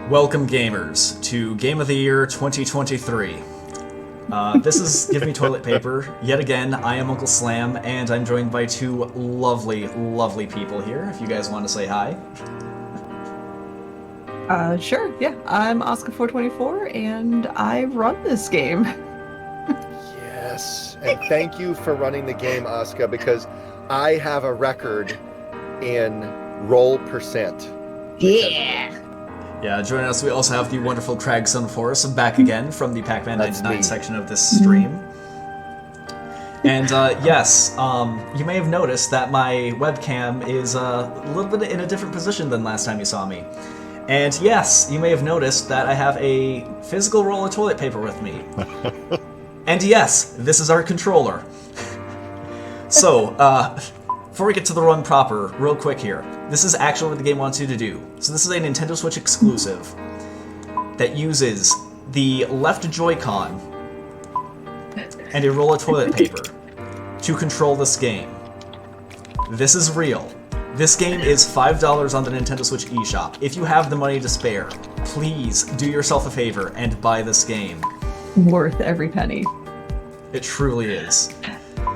Welcome, gamers, to Game of the Year 2023. This is Give Me Toilet Paper. Yet again, I am Uncle Slam, and I'm joined by two lovely, lovely people here, if you guys want to say hi. Sure, yeah. I'm Oscar424, and I run this game. Yes, and thank you for running the game, Oscar, because I have a record in roll percent. Yeah! Yeah, joining us, we also have the wonderful Crag Sunforest back again from the Pac-Man That's 99 me. section of this stream. And yes, you may have noticed that my webcam is a little bit in a different position than last time you saw me. And yes, you may have noticed that I have a physical roll of toilet paper with me. And yes, this is our controller. So, before we get to the run proper, real quick here, this is actually what the game wants you to do. So this is a Nintendo Switch exclusive that uses the left Joy-Con and a roll of toilet paper to control this game. This is real. This game is $5 on the Nintendo Switch eShop. If you have the money to spare, please do yourself a favor and buy this game. Worth every penny. It truly is.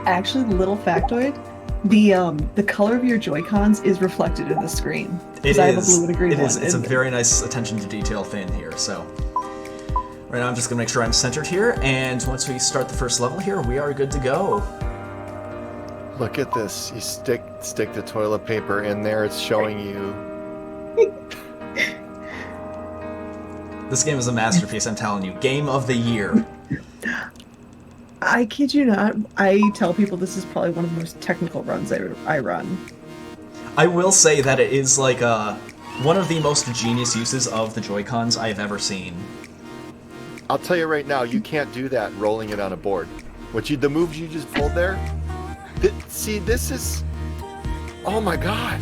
Actually, little factoid, the color of your Joy-Cons is reflected in the screen. It I have a is. blue and a green It one. is. It's a very nice attention to detail thing here. So, right now I'm just gonna make sure I'm centered here, and once we start the first level here, we are good to go. Look at this. You stick the toilet paper in there. It's showing you. This game is a masterpiece. I'm telling you, Game of the Year. I kid you not, I tell people this is probably one of the most technical runs I run. I will say that it is like one of the most genius uses of the Joy-Cons I've ever seen. I'll tell you right now, you can't do that rolling it on a board. The moves you just pulled there. See, this is. Oh my god.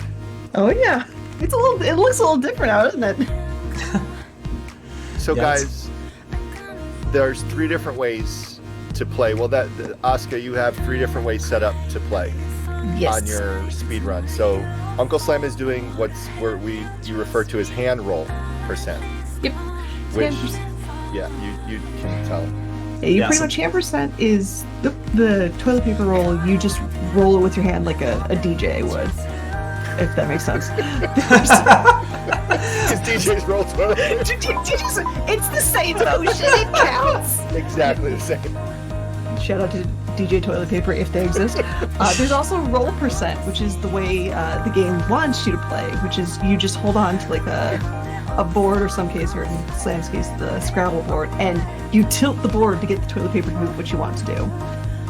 Oh yeah, it looks a little different now, doesn't it? So Yeah, guys, there's 3 different ways to play. Well, Oscar, you have 3 different ways set up to play Yes. on your speed run. So Uncle Slam is doing you refer to as hand roll percent. Yep. Which, Hand- yeah, you can tell. Yeah, you Yeah, pretty so- much hand% is the toilet paper roll. You just roll it with your hand like a DJ would, if that makes sense. Because DJ's roll toilet paper. It's the same motion. It counts. Exactly the same. Shout out to DJ Toilet Paper if they exist. There's also roll percent, which is the way the game wants you to play, which is you just hold on to like a board, or some case, or in Slam's case, the Scrabble board, and you tilt the board to get the toilet paper to move what you want to do.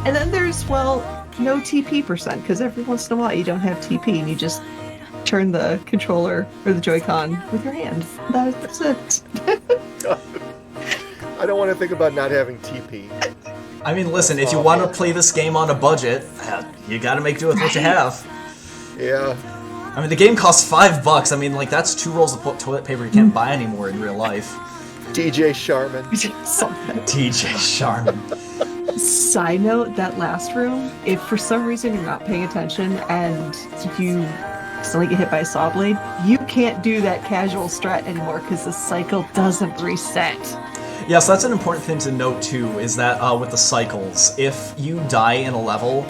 And then there's, well, no TP percent, because every once in a while you don't have TP, and you just turn the controller or the Joy-Con with your hand. That's it. I don't want to think about not having TP. I mean, listen, if you want to play this game on a budget, you gotta make do with what you have. Yeah. I mean, the game costs $5. I mean, like, that's 2 rolls of toilet paper you can't buy anymore in real life. DJ Sharman. DJ Sharman. Side note, that last room, if for some reason you're not paying attention and you suddenly get hit by a saw blade, you can't do that casual strat anymore because the cycle doesn't reset. Yeah, so that's an important thing to note too, is that with the cycles, if you die in a level,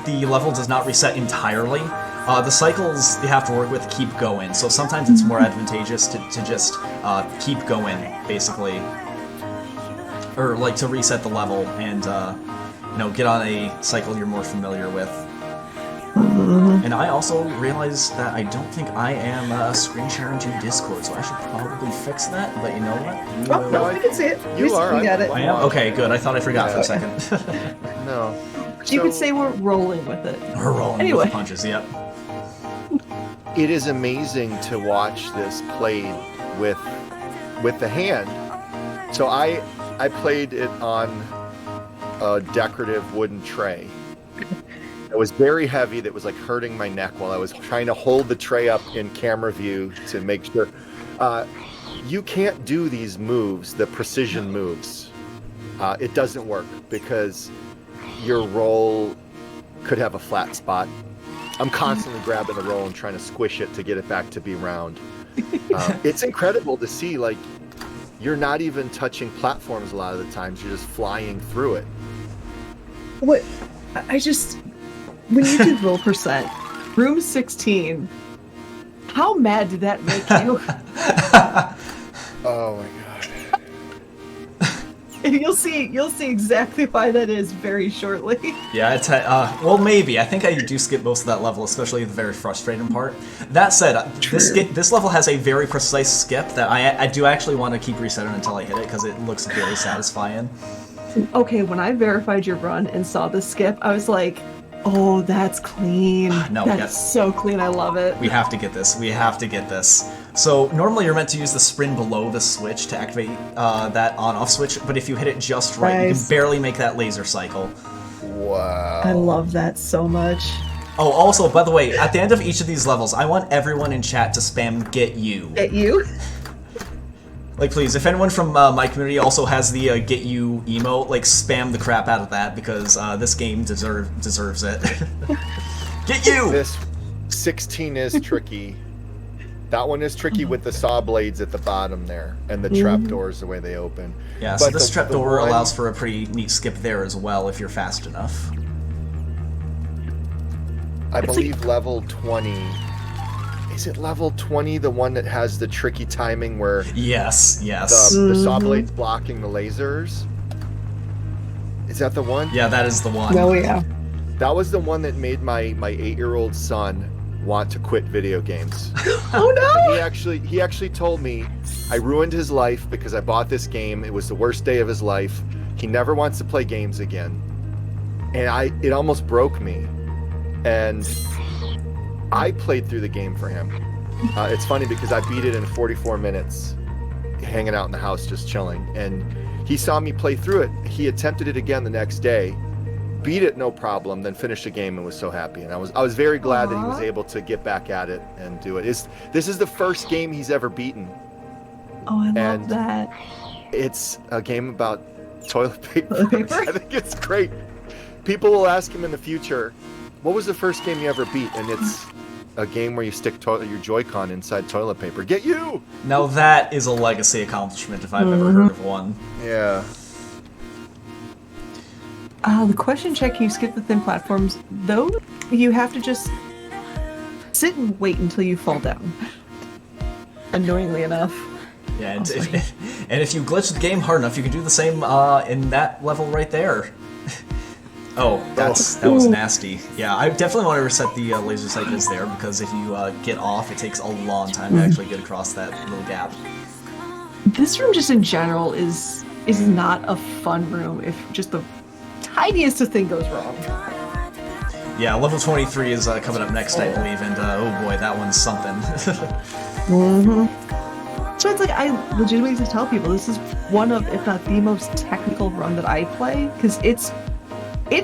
the level does not reset entirely. The cycles you have to work with keep going, so sometimes it's more advantageous to just keep going, basically. Or like to reset the level and get on a cycle you're more familiar with. And I also realized that I don't think I am screen sharing to Discord, so I should probably fix that, but you know what? Oh, no, I can see it. You are. We got it. I am? Okay, good. I thought I forgot for a second. No. You could say we're rolling with it. We're rolling Anyway. with punches, yep. It is amazing to watch this played with the hand. So I played it on a decorative wooden tray. It was very heavy, that was like hurting my neck while I was trying to hold the tray up in camera view to make sure. You can't do these moves, the precision moves. It doesn't work because your roll could have a flat spot. I'm constantly grabbing the roll and trying to squish it to get it back to be round. It's incredible to see, like, you're not even touching platforms a lot of the times. You're just flying through it. What? When you did roll percent, room 16, how mad did that make you? Oh my god. And you'll see exactly why that is very shortly. Yeah, well, maybe. I think I do skip most of that level, especially the very frustrating part. That said, this level has a very precise skip that I do actually want to keep resetting until I hit it, because it looks very satisfying. Okay, when I verified your run and saw the skip, I was like, oh, that's clean. No, that's so clean. I love it. We have to get this. We have to get this. So normally you're meant to use the spring below the switch to activate that on-off switch, but if you hit it just right, you can barely make that laser cycle. Wow. I love that so much. Oh, also, by the way, at the end of each of these levels, I want everyone in chat to spam "get you." Get you? Like, please, if anyone from my community also has the "get you" emote, like, spam the crap out of that, because this game deserves it. Get you! This 16 is tricky. That one is tricky with the saw blades at the bottom there, and the trapdoors, the way they open. Yeah, so this trapdoor allows for a pretty neat skip there as well, if you're fast enough. I believe level 20... Is it level 20, the one that has the tricky timing where... Yes. The saw blades blocking the lasers? Is that the one? Yeah, that is the one. Oh, yeah. That was the one that made my 8-year-old son want to quit video games. Oh no! He actually told me I ruined his life because I bought this game. It was the worst day of his life. He never wants to play games again. And it almost broke me. And I played through the game for him. It's funny because I beat it in 44 minutes, hanging out in the house just chilling. And he saw me play through it. He attempted it again the next day, beat it no problem, then finished the game and was so happy. And I was very glad that he was able to get back at it and do it. This is the first game he's ever beaten. Oh, I love that. It's a game about toilet paper. Toilet paper? I think it's great. People will ask him in the future, what was the first game you ever beat? And it's a game where you stick your Joy-Con inside toilet paper. Get you! Now that is a legacy accomplishment if I've ever heard of one. Yeah. The question check, you skip the thin platforms, though you have to just sit and wait until you fall down. Annoyingly enough. Yeah, and if you glitch the game hard enough, you can do the same in that level right there. Oh, that was nasty. Yeah, I definitely want to reset the laser cycles there, because if you get off, it takes a long time to actually get across that little gap. This room just in general is not a fun room if just the tiniest of thing goes wrong. Yeah, level 23 is coming up next, I believe, and oh boy, that one's something. So it's like, I legitimately tell people this is one of, if not the most technical run that I play, because it's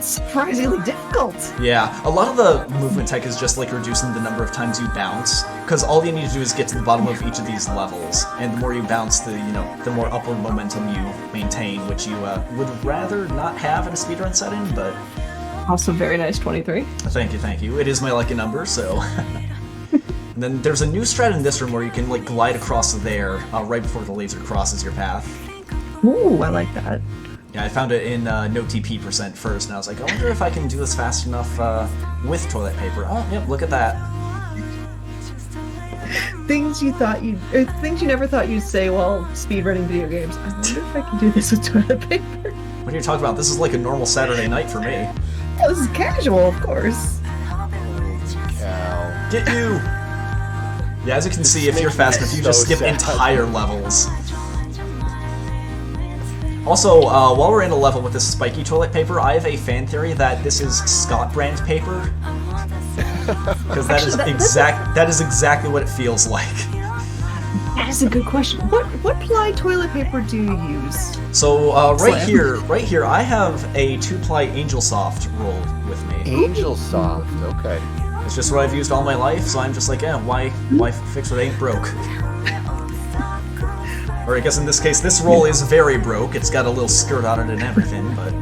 surprisingly difficult. Yeah, a lot of the movement tech is just like reducing the number of times you bounce, because all you need to do is get to the bottom of each of these levels, and the more you bounce, the more upward momentum you maintain, which you would rather not have in a speedrun setting, but... Also very nice, 23. Thank you. It is my lucky number, so... And then there's a new strat in this room where you can like glide across there right before the laser crosses your path. Ooh, I like that. Yeah, I found it in no TP % first, and I was like, I wonder if I can do this fast enough with toilet paper. Oh, yep, look at that. Things you never thought you'd say while speedrunning video games. I wonder if I can do this with toilet paper. What are you talking about? This is like a normal Saturday night for me. Oh, this is casual, of course. Cow. Get you! Yeah, as you can see, if you're fast enough, you just skip entire levels. Also, while we're in a level with this spiky toilet paper, I have a fan theory that this is Scott brand paper. Because that is exactly what it feels like. That is a good question. What ply toilet paper do you use? So right here, I have a 2-ply Angel Soft roll with me. Angel Soft, okay. It's just what I've used all my life, so I'm just like, why fix what ain't broke? Or I guess in this case, this roll is very broke. It's got a little skirt on it and everything, but...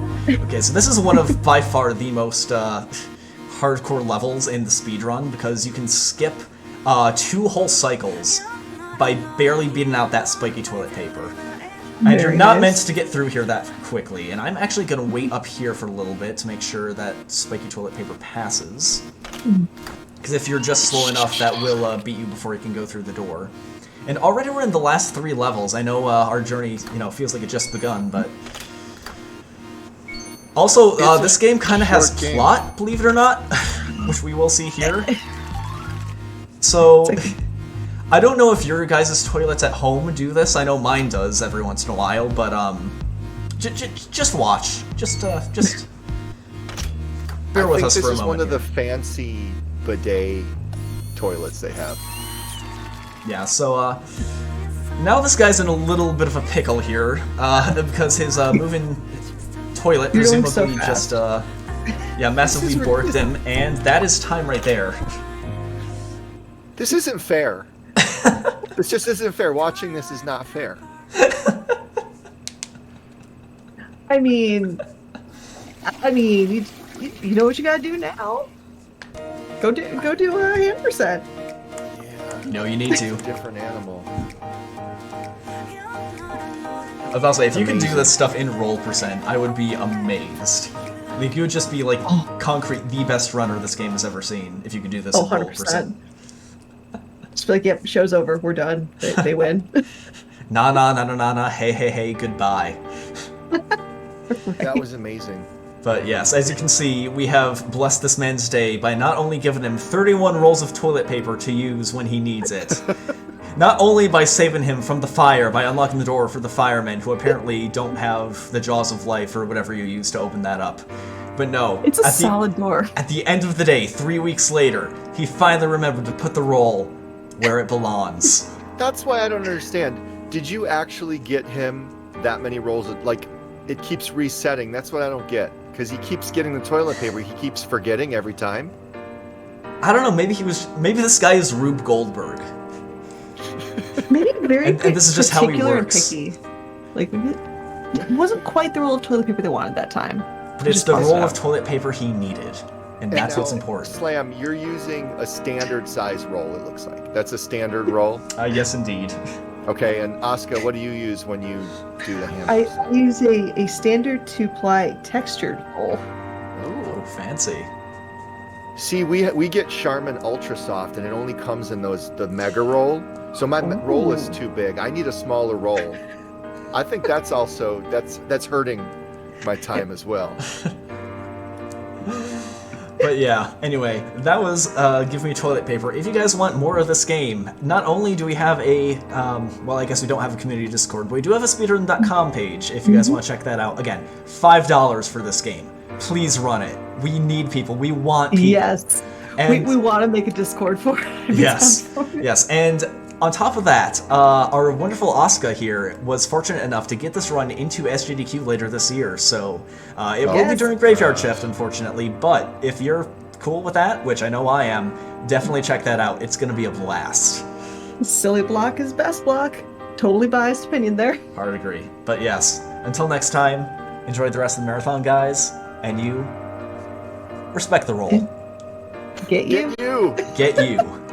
Okay, so this is one of, by far, the most hardcore levels in the speedrun, because you can skip 2 whole cycles by barely beating out that spiky toilet paper. And you're Very not nice. meant to get through here that quickly. And I'm actually going to wait up here for a little bit to make sure that spiky toilet paper passes. Because if you're just slow enough, that will beat you before you can go through the door. And already we're in the last 3 levels. I know our journey, feels like it just begun, but... Also, this game kind of has plot, believe it or not, which we will see here. So... I don't know if your guys' toilets at home do this. I know mine does every once in a while, but just watch. Just bear with us for a moment. This is one of the fancy bidet toilets they have. Yeah. So now this guy's in a little bit of a pickle here because his moving toilet presumably just massively borked him, and that is time right there. This isn't fair. This just isn't fair. Watching this is not fair. I mean, you know what you gotta do now. Go do a hand percent. Yeah. No, you need to. Different animal. I was about to say, if you can do this stuff in roll percent, I would be amazed. Like, you would just be like concrete the best runner this game has ever seen if you could do this in roll percent. Just feel like, yep, show's over. We're done. They win. Nah, hey, goodbye. Right. That was amazing. But yes, as you can see, we have blessed this man's day by not only giving him 31 rolls of toilet paper to use when he needs it, not only by saving him from the fire by unlocking the door for the firemen who apparently don't have the jaws of life or whatever you use to open that up. But no, it's a solid door. At the end of the day, 3 weeks later, he finally remembered to put the roll where it belongs. That's why I don't understand. Did you actually get him that many rolls? Like, it keeps resetting. That's what I don't get. Because he keeps getting the toilet paper. He keeps forgetting every time. I don't know. Maybe this guy is Rube Goldberg. Maybe very and this is just how he works. And picky. Like, it wasn't quite the roll of toilet paper they wanted that time. But it's the roll of toilet paper he needed. And that's what's important. Slam, you're using a standard size roll, it looks like. That's a standard roll? Yes, indeed. Okay, and Asuka, what do you use when you do the hand? I use a standard 2-ply textured roll. Ooh, fancy. See, we get Charmin Ultra Soft, and it only comes in the mega roll. So my roll is too big. I need a smaller roll. I think that's also that's hurting my time as well. But yeah, anyway, that was Give Me Toilet Paper. If you guys want more of this game, not only do we have a, well, I guess we don't have a community Discord, but we do have a speedrun.com page if you guys want to check that out. Again, $5 for this game. Please run it. We need people. We want people. Yes. And we want to make a Discord for it. Yes. And on top of that, our wonderful Asuka here was fortunate enough to get this run into SGDQ later this year, so it will be during Graveyard Shift, unfortunately, but if you're cool with that, which I know I am, definitely check that out. It's going to be a blast. Silly block is best block. Totally biased opinion there. Hard agree. But yes, until next time, enjoy the rest of the marathon, guys, and you respect the roll. Get you. Get you. Get you.